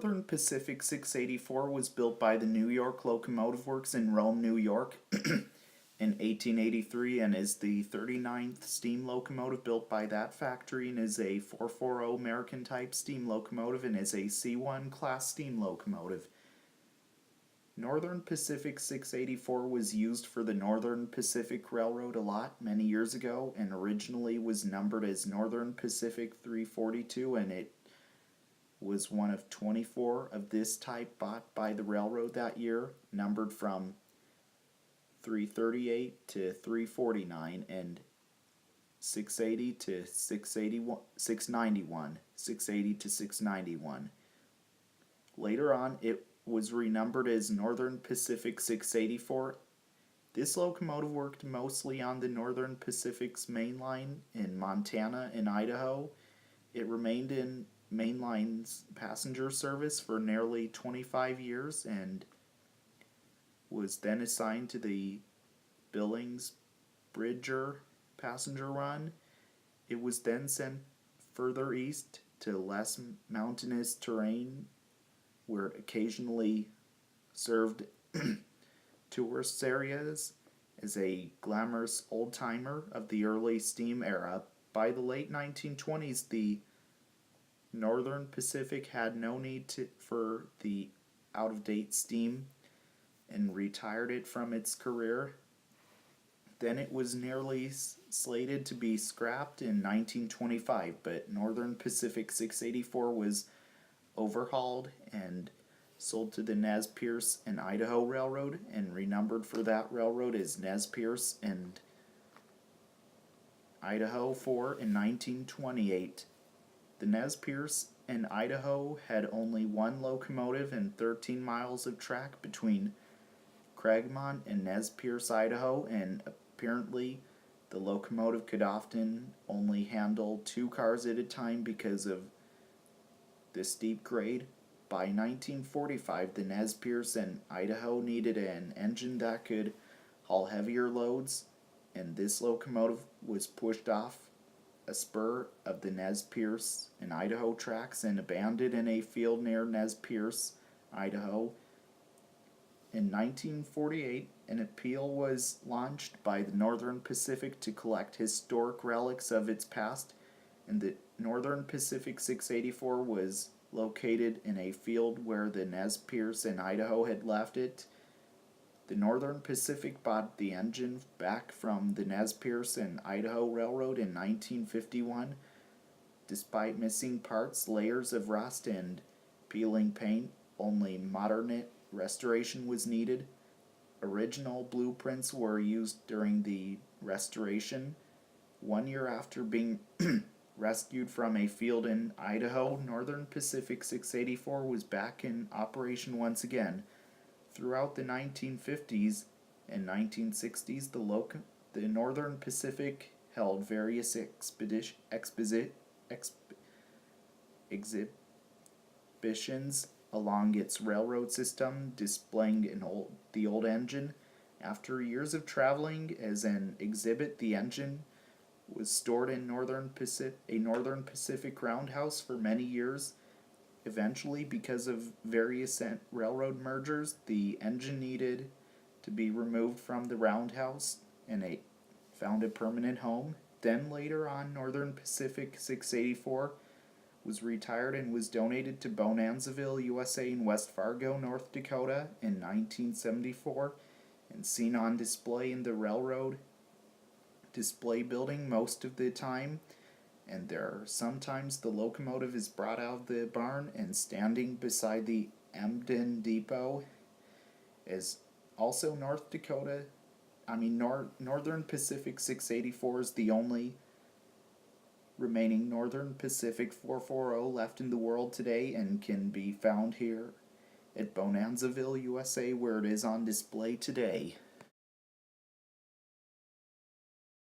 Northern Pacific 684 was built by the New York Locomotive Works in Rome, New York in 1883 and is the 39th steam locomotive built by that factory and is a 440 American type steam locomotive and is a C1 class steam locomotive. Northern Pacific 684 was used for the Northern Pacific Railroad a lot many years ago and originally was numbered as Northern Pacific 342, and it was one of 24 of this type bought by the railroad that year, numbered from 338 to 349 and 680 to 681, 691, 680 to 691. Later on, it was renumbered as Northern Pacific 684. This locomotive worked mostly on the Northern Pacific's main line in Montana and Idaho. It remained in mainline's passenger service for nearly 25 years and was then assigned to the Billings Bridger passenger run. It was then sent further east to less mountainous terrain where it occasionally served tourist areas as a glamorous old-timer of the early steam era. By the late 1920s, the Northern Pacific had no need for the out-of-date steam and retired it from its career. Then it was nearly slated to be scrapped in 1925, but Northern Pacific 684 was overhauled and sold to the Nez Perce and Idaho Railroad and renumbered for that railroad as Nez Perce and Idaho 4 in 1928. The Nez Perce and Idaho had only one locomotive and 13 miles of track between Cragmont and Nez Perce, Idaho, and apparently the locomotive could often only handle 2 cars at a time because of the steep grade. By 1945, the Nez Perce and Idaho needed an engine that could haul heavier loads, and this locomotive was pushed off a spur of the Nez Perce and Idaho tracks and abandoned in a field near Nez Perce, Idaho. In 1948, an appeal was launched by the Northern Pacific to collect historic relics of its past, and the Northern Pacific 684 was located in a field where the Nez Perce and Idaho had left it. The Northern Pacific bought the engine back from the Nez Perce and Idaho Railroad in 1951. Despite missing parts, layers of rust, and peeling paint, only modern restoration was needed. Original blueprints were used during the restoration. 1 year after being rescued from a field in Idaho, Northern Pacific 684 was back in operation once again. Throughout the 1950s and 1960s, the Northern Pacific held various exhibitions along its railroad system, displaying the old engine. After years of traveling as an exhibit, the engine was stored in a Northern Pacific roundhouse for many years. Eventually, because of various railroad mergers, the engine needed to be removed from the roundhouse and it found a permanent home. Then later on, Northern Pacific 684 was retired and was donated to Bonanzaville USA in West Fargo, North Dakota in 1974 and seen on display in the railroad display building most of the time. And sometimes the locomotive is brought out of the barn and standing beside the Emden Depot. As also Northern Pacific 684 is the only remaining Northern Pacific 440 left in the world today and can be found here at Bonanzaville USA, where it is on display today.